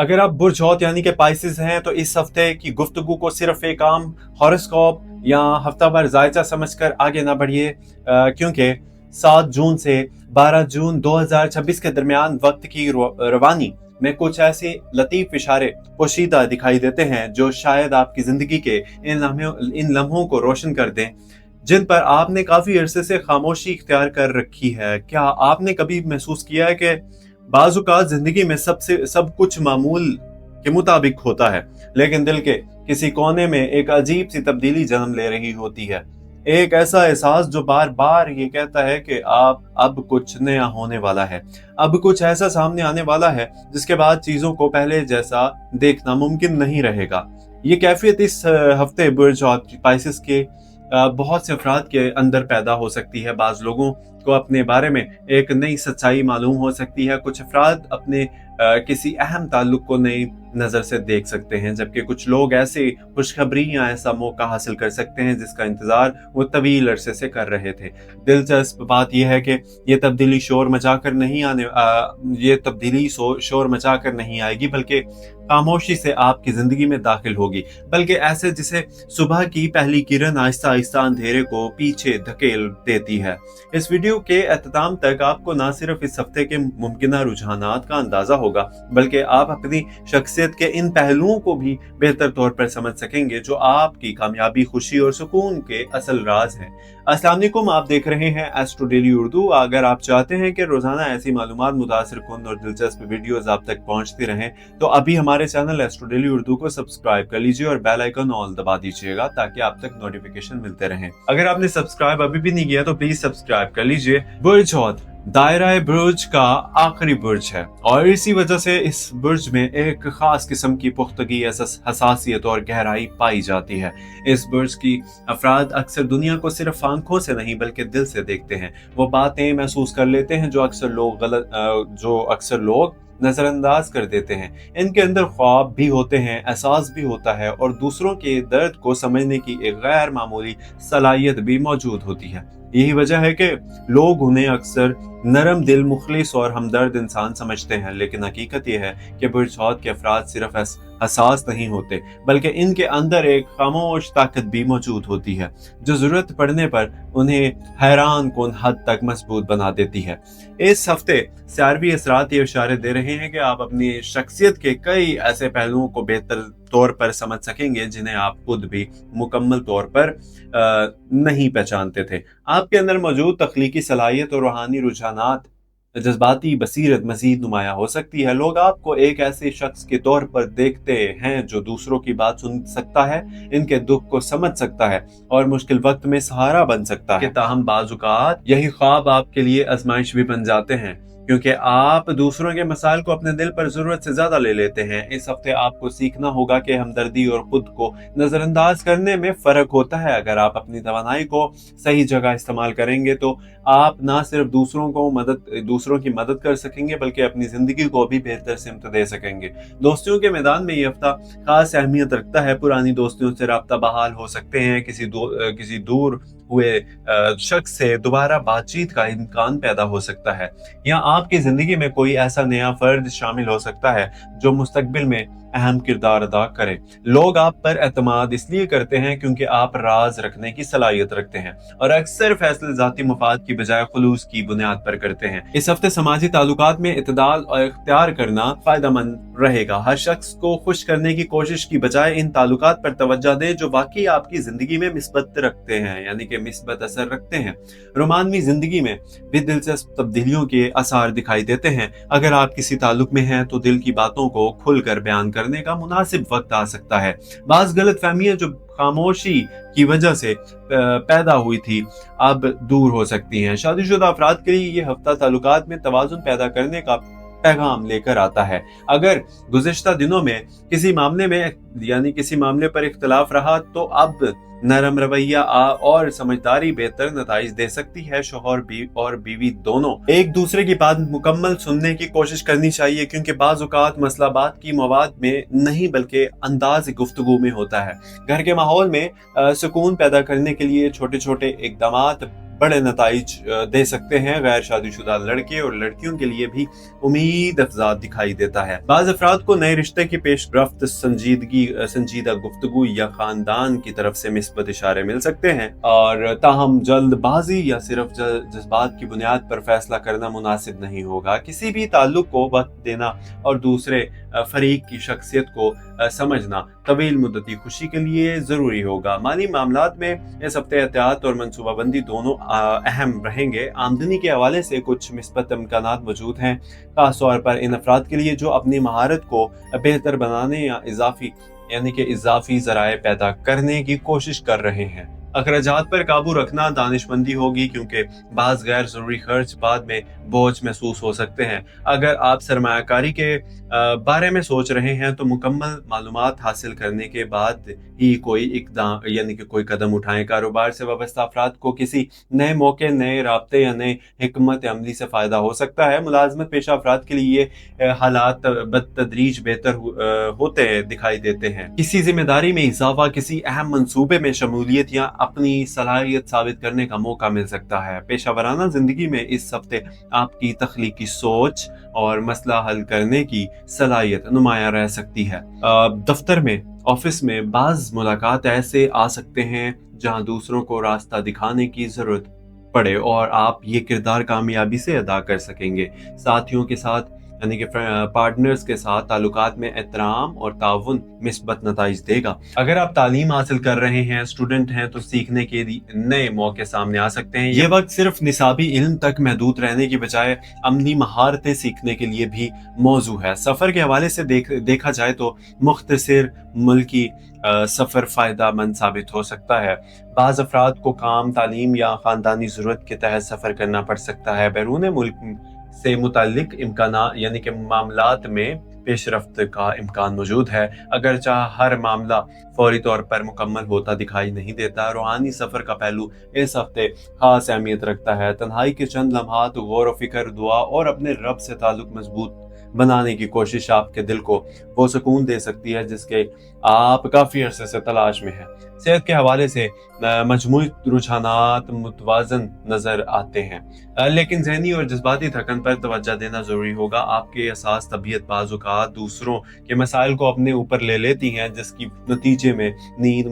अगर आप बुर्ज हौत यानी कि पाइसेस हैं तो इस हफ्ते की गुफ्तगू को सिर्फ एक आम हॉरोस्कोप या हफ्ता भर जायजा समझकर आगे ना बढ़िए, क्योंकि 7 जून से 12 जून 2026 के दरमियान वक्त की रवानी में कुछ ऐसे लतीफ इशारे पोशीदा दिखाई देते हैं जो शायद आपकी जिंदगी के इन लम्हों को रोशन कर दें जिन पर आपने काफी अरसे से खामोशी इख्तियार कर रखी है। क्या आपने कभी महसूस किया है कि बाज़-औक़ात जिंदगी में सब कुछ मामूल के मुताबिक होता है, लेकिन दिल के किसी कोने में एक अजीब सी तब्दीली जन्म ले रही होती है। एक ऐसा एहसास जो बार बार ये कहता है कि आप अब कुछ नया होने वाला है, अब कुछ ऐसा सामने आने वाला है जिसके बाद चीजों को पहले जैसा देखना मुमकिन नहीं रहेगा। ये कैफियत इस हफ्ते बुर्ज और पाइसेस के बहुत से अफराद के अंदर पैदा हो सकती है। बाज़ लोगों को अपने बारे में एक नई सच्चाई मालूम हो सकती है। कुछ अफराद अपने किसी अहम ताल्लुक को नई नज़र से देख सकते हैं, जबकि कुछ लोग ऐसी खुशखबरी या ऐसा मौका हासिल कर सकते हैं जिसका इंतजार वो तवील अरसे से कर रहे थे। दिलचस्प बात यह है कि ये तब्दीली शोर मचाकर नहीं आएगी, बल्कि खामोशी से आपकी जिंदगी में दाखिल होगी, बल्कि ऐसे जिसे सुबह की पहली किरण आहिस्ता आहिस्ता अंधेरे को पीछे धकेल देती है। इस वीडियो के एहतमाम तक आपको न सिर्फ इस हफ्ते के मुमकिना रुझानात का अंदाजा होगा, बल्कि आप अपनी शख्सियत के इन पहलुओं को भी बेहतर तौर पर समझ सकेंगे जो आपकी कामयाबी, खुशी और सुकून के असल राज हैं। अस्सलाम वालेकुम, आप देख रहे हैं एस्ट्रो डेली उर्दू। अगर आप चाहते हैं कि रोजाना ऐसी मालूमात, मुतासिर कुन और दिलचस्प वीडियोस आप तक पहुंचती रहें, तो अभी हमारे चैनल एस्ट्रो डेली उर्दू को सब्सक्राइब कर लीजिए और बेल आइकन ऑल दबा दीजिएगा ताकि आप तक नोटिफिकेशन मिलते रहें। अगर आपने सब्सक्राइब अभी भी नहीं किया तो प्लीज सब्सक्राइब कर लीजिए। बुर्ज हौत दायरा बुर्ज का आखिरी बुर्ज है और इसी वजह से इस बुर्ज में एक खास किस्म की पुख्तगी, हसासियत और गहराई पाई जाती है। इस बुर्ज की अफराद अक्सर दुनिया को सिर्फ आंखों से नहीं बल्कि दिल से देखते हैं। वो बातें महसूस कर लेते हैं जो अक्सर लोग नजरअंदाज कर देते हैं। इनके अंदर ख्वाब भी होते हैं, एहसास भी होता है और दूसरों के दर्द को समझने की एक गैर मामूली सलाहियत भी मौजूद होती है। यही वजह है कि लोग उन्हें अक्सर नरम दिल, मुखलिस और हमदर्द इंसान समझते हैं, लेकिन हकीकत यह है कि बुर्ज हौत के अफराद सिर्फ हसास नहीं होते, बल्कि इनके अंदर एक खामोश ताकत भी मौजूद होती है जो जरूरत पड़ने पर उन्हें हैरान कुन हद तक मजबूत बना देती है। इस हफ्ते सारवी असरात ये इशारे दे रहे हैं कि आप अपनी शख्सियत के कई ऐसे पहलुओं को बेहतर तौर पर समझ सकेंगे जिन्हें आप खुद भी मुकम्मल तौर पर नहीं पहचानते थे। आपके अंदर मौजूद तख्लीकी सलाहियत और रूहानी रुझानात, जज्बाती बसीरत मजीद नुमाया हो सकती है। लोग आपको एक ऐसे शख्स के तौर पर देखते हैं जो दूसरों की बात सुन सकता है, इनके दुख को समझ सकता है और मुश्किल वक्त में सहारा बन सकता है। ताहम बाज़-औक़ात यही ख्वाब आपके लिए आजमाइश भी बन जाते हैं, क्योंकि आप दूसरों के मसाइल को अपने दिल पर जरूरत से ज्यादा ले लेते हैं। इस हफ्ते आपको सीखना होगा कि हमदर्दी और खुद को नजरअंदाज करने में फर्क होता है। अगर आप अपनी तवानाई को सही जगह इस्तेमाल करेंगे तो आप ना सिर्फ दूसरों की मदद कर सकेंगे बल्कि अपनी जिंदगी को भी बेहतर सिमत दे सकेंगे। दोस्तियों के मैदान में ये हफ्ता खास अहमियत रखता है। पुरानी दोस्तियों से राब्ता बहाल हो सकते हैं, किसी दूर हुए शख्स से दोबारा बातचीत का इम्कान पैदा हो सकता है, या आपकी जिंदगी में कोई ऐसा नया फर्द शामिल हो सकता है जो मुस्तकबिल में अहम किरदार अदा करे। लोग आप पर एतमाद इसलिए करते हैं क्योंकि आप राज रखने की सलाहियत रखते हैं और अक्सर फैसले जाती मुफाद की बजाय खुलूस की बुनियाद पर करते हैं। इस हफ्ते समाजी ताल्लुकात में इत्दाल और इख्तियार करना फायदेमंद रहेगा। हर शख्स को खुश करने की कोशिश की बजाय इन ताल्लुकात पर तवज्जो दें जो वाकई आपकी जिंदगी में मिस्बत रखते हैं, यानी कि मिस्बत असर रखते हैं। रोमानवी जिंदगी में भी दिलचस्प तब्दीलियों के आसार दिखाई देते हैं। अगर आप किसी ताल्लुक में हैं तो दिल की बातों को खुलकर बयान करने का मुनासिब वक्त आ सकता है। बाज़ गलतफहमियां जो खामोशी की वजह से पैदा हुई थी अब दूर हो सकती हैं। शादीशुदा अफराद के लिए ये हफ्ता ताल्लुकात में तवाज़ुन पैदा करने का पैगाम लेकर आता है। अगर गुज़िश्ता दिनों में किसी मामले पर इख्तिलाफ रहा तो अब नरम रवैया और समझदारी बेहतर नताइज दे सकती है। शौहर और बीवी दोनों एक दूसरे की बात मुकम्मल सुनने की कोशिश करनी चाहिए, क्योंकि बाज़ औक़ात मसला बात की मवाद में नहीं बल्कि अंदाज गुफ्तगू में होता है। घर के माहौल में सुकून पैदा करने के लिए छोटे छोटे इक़दामात बड़े नताइज दे सकते हैं। गैर शादीशुदा लड़के और लड़कियों के लिए भी उम्मीद अफजा दिखाई देता है। बाज़ अफराद को नए रिश्ते की पेशरफ्त, संजीदा गुफ्तगू या खानदान की तरफ से मिस्बत इशारे मिल सकते हैं, और ताहम जल्दबाजी या सिर्फ जज्बात की बुनियाद पर फैसला करना मुनासिब नहीं होगा। किसी भी ताल्लुक को वक्त देना और दूसरे फरीक की शख्सियत को समझना तवील मुद्दती खुशी के लिए ज़रूरी होगा। माली मामलात में इस हफ्ते एहतियात और मनसूबाबंदी दोनों अहम रहेंगे। आमदनी के हवाले से कुछ मिस्बत इम्कानात मौजूद हैं, खास तौर पर इन अफराद के लिए जो अपनी महारत को बेहतर बनाने या इजाफी ज़राए पैदा करने की कोशिश कर रहे हैं। अखराजात पर काबू रखना दानिशमंदी होगी, क्योंकि बाज़ गैर ज़रूरी खर्च बाद में बोझ महसूस हो सकते हैं। अगर आप सरमायाकारी के बारे में सोच रहे हैं तो मुकम्मल मालूमात हासिल करने के बाद ही कोई कदम उठाएं। कारोबार से वाबस्ता अफराद को किसी नए मौके, नए राब्ते या नए हिकमत अमली से फ़ायदा हो सकता है। मुलाजमत पेशा अफराद के लिए ये हालात बतदरीज बेहतर होते दिखाई देते हैं। किसी जिम्मेदारी में इजाफा, किसी अहम मंसूबे में शमूलियत या अपनी सलाहियत साबित करने का मौका मिल सकता है। पेशावराना जिंदगी में इस हफ्ते आपकी तख्लीकी सोच और मसला हल करने की सलाहियत नुमायां रह सकती है। दफ्तर में, ऑफिस में बाज़ मुलाकात ऐसे आ सकते हैं जहां दूसरों को रास्ता दिखाने की जरूरत पड़े और आप ये किरदार कामयाबी से अदा कर सकेंगे। साथियों के साथ पार्टनर्स के साथ ताल्लुकात में एहतराम और ताउन मिस्बत नताइज देगा। अगर आप तालीम हासिल कर रहे हैं, स्टूडेंट हैं, तो सीखने के नए मौके सामने आ सकते हैं। ये वक्त सिर्फ निसाबी इल्म तक महदूद रहने की बजाय अमली महारतें सीखने के लिए भी मौजू है। सफ़र के हवाले से देखा जाए तो मुख्तसर मुल्की सफ़र फ़ायदा मंद साबित हो सकता है। बाज़ अफराद को काम, तालीम या ख़ानदानी ज़रूरत के तहत सफ़र करना पड़ सकता है। बैरून मुल्क से मुताल्लिक मामलात में पेशरफ्त का इम्कान मौजूद है, अगरचे हर मामला फौरी तौर पर मुकम्मल होता दिखाई नहीं देता। रूहानी सफ़र का पहलू इस हफ्ते खास अहमियत रखता है। तन्हाई के चंद लम्हात, गौर व फिक्र, दुआ और अपने रब से ताल्लुक मजबूत बनाने की कोशिश आपके दिल को वो सुकून दे सकती है जिसके आप काफ़ी अरसे से तलाश में हैं। सेहत के हवाले से मजमूई रुझानात मुतवाज़न नज़र आते हैं, लेकिन ज़हनी और जज्बाती थकन पर तवज्जो देना ज़रूरी होगा। आपके एहसास, तबीयत बाज़ औक़ात दूसरों के मसाइल को अपने ऊपर ले लेती हैं, जिसकी नतीजे में नींद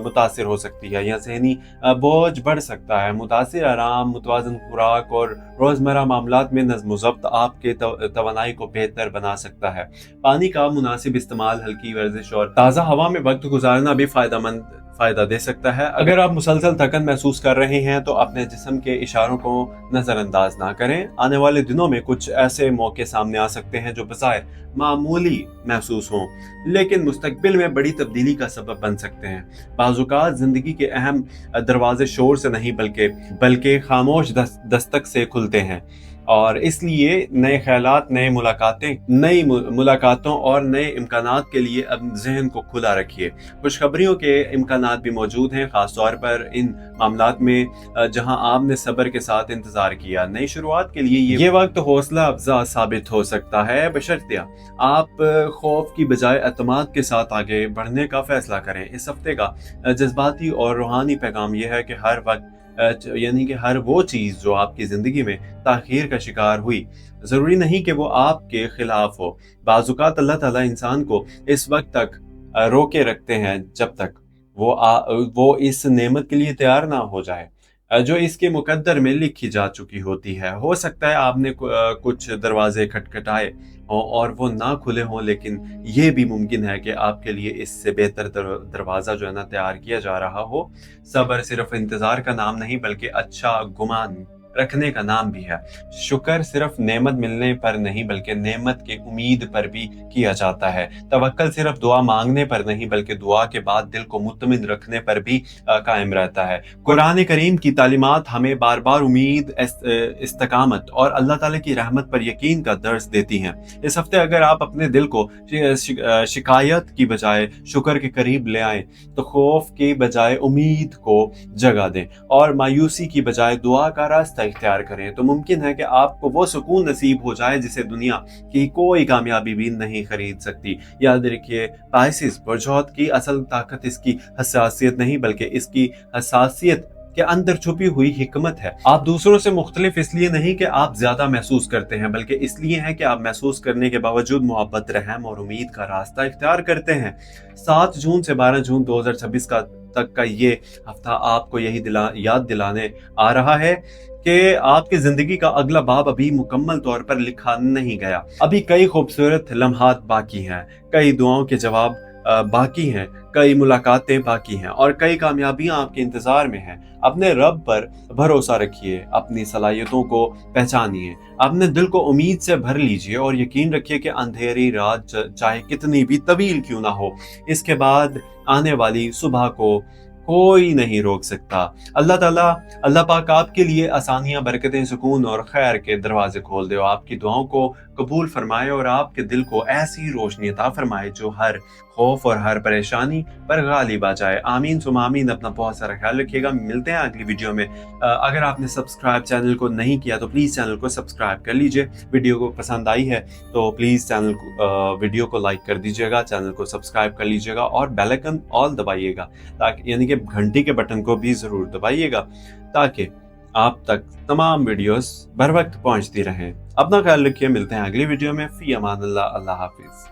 मुतासिर हो सकती है या ज़हनी बोझ बढ़ सकता है। मुतासिर आराम, मुतवाज़न खुराक और रोज़मर्रा मामलात में नज़्म व ज़ब्त आपके तवानाई को बेहतर बना सकता है। पानी का मुनासिब इस्तेमाल, हल्की वर्जिश और ताज़ा हवा में वक्त गुजारना भी फ़ायदा दे सकता है। अगर आप मुसलसल थकन महसूस कर रहे हैं तो अपने जिस्म के इशारों को नज़रअंदाज ना करें। आने वाले दिनों में कुछ ऐसे मौके सामने आ सकते हैं जो बज़ाहिर मामूली महसूस हों, लेकिन मुस्तकबिल में बड़ी तब्दीली का सबब बन सकते हैं। बाज़ ज़िंदगी के अहम दरवाजे शोर से नहीं बल्कि खामोश दस्तक से खुलते हैं, और इसलिए नए ख्यालात, नई मुलाकातों और नए इम्कानात के लिए अब जहन को खुला रखिए। खुशखबरियों के इम्कानात भी मौजूद हैं, खास तौर पर इन मामलात में जहां आपने सब्र के साथ इंतजार किया। नई शुरुआत के लिए ये वक्त हौसला अफजा साबित हो सकता है, बशर्ते आप खौफ की बजाय एतमाद के साथ आगे बढ़ने का फैसला करें। इस हफ्ते का जज्बाती और रूहानी पैगाम यह है कि हर वो चीज़ जो आपकी ज़िंदगी में ताख़ीर का शिकार हुई, ज़रूरी नहीं कि वो आपके खिलाफ हो। बाज़ुकात अल्लाह ताला इंसान को इस वक्त तक रोके रखते हैं जब तक वो इस नेमत के लिए तैयार ना हो जाए जो इसके मुकद्दर में लिखी जा चुकी होती है। हो सकता है आपने कुछ दरवाजे खटखटाए और वो ना खुले हों, लेकिन ये भी मुमकिन है कि आपके लिए इससे बेहतर दरवाज़ा जो है ना तैयार किया जा रहा हो। सब्र सिर्फ इंतज़ार का नाम नहीं बल्कि अच्छा गुमान रखने का नाम भी है। शुक्र सिर्फ नेमत मिलने पर नहीं बल्कि नेमत की उम्मीद पर भी किया जाता है। तवक्कल सिर्फ दुआ मांगने पर नहीं बल्कि दुआ के बाद दिल को मुतमिन रखने पर भी कायम रहता है। कुरान करीम की तालीमात हमें बार बार उम्मीद, इस्तकामत और अल्लाह ताला की रहमत पर यकीन का दर्स देती हैं। इस हफ्ते अगर आप अपने दिल को शिकायत की बजाय शुक्र के करीब ले आएं तो खौफ की बजाय उम्मीद को जगा दें और मायूसी की बजाय दुआ का रास्ता इख्तियार करें, तो मुमकिन है कि आपको वो सुकून नसीब हो जाए जिसे दुनिया की कोई कामयाबी भी नहीं खरीद सकती। याद रखिए, पाइसिस पुरजौहद की असल ताकत इसकी हसासियत नहीं बल्कि इसकी हसासियत के अंदर छुपी हुई हिकमत है। आप दूसरों से मुख्तलिफ इसलिए नहीं कि आप ज्यादा महसूस करते हैं, बल्कि इसलिए है कि आप महसूस करने के बावजूद मोहब्बत, रहम और उम्मीद का रास्ता इख्तियार करते हैं। 7 जून से 12 जून 2026 तक का ये हफ्ता आपको यही याद दिलाने आ रहा है कि आपकी जिंदगी का अगला बाब अभी मुकम्मल तौर पर लिखा नहीं गया। अभी कई खूबसूरत लम्हात बाकी हैं, कई दुआओं के जवाब बाकी हैं, कई मुलाकातें बाकी हैं और कई कामयाबियां आपके इंतजार में हैं। अपने रब पर भरोसा रखिए, अपनी सलाहियतों को पहचानिए, अपने दिल को उम्मीद से भर लीजिए और यकीन रखिए कि अंधेरी रात चाहे कितनी भी तवील क्यों ना हो, इसके बाद आने वाली सुबह को कोई नहीं रोक सकता। अल्लाह पाक आपके लिए आसानियां, बरकतें, सुकून और खैर के दरवाजे खोल दे, आपकी दुआओं को कबूल फरमाए और आपके दिल को ऐसी रोशनी अता फरमाए जो हर खौफ और हर परेशानी पर गालिब आ जाए। आमीन सुमा आमीन। अपना बहुत सारा ख्याल रखिएगा। मिलते हैं अगली वीडियो में। अगर आपने सब्सक्राइब चैनल को नहीं किया तो प्लीज़ चैनल को सब्सक्राइब कर लीजिए। वीडियो को पसंद आई है तो प्लीज़ वीडियो को लाइक कर दीजिएगा, चैनल को सब्सक्राइब कर लीजिएगा और बेल आइकन ऑल दबाइएगा, ताकि यानी कि घंटी के बटन को भी ज़रूर दबाइएगा ताकि आप तक तमाम वीडियोस बर वक्त पहुंचती रहें। अपना ख्याल रखिए। मिलते हैं अगली वीडियो में। फी अमान अल्लाह। अल्लाह हाफिज़।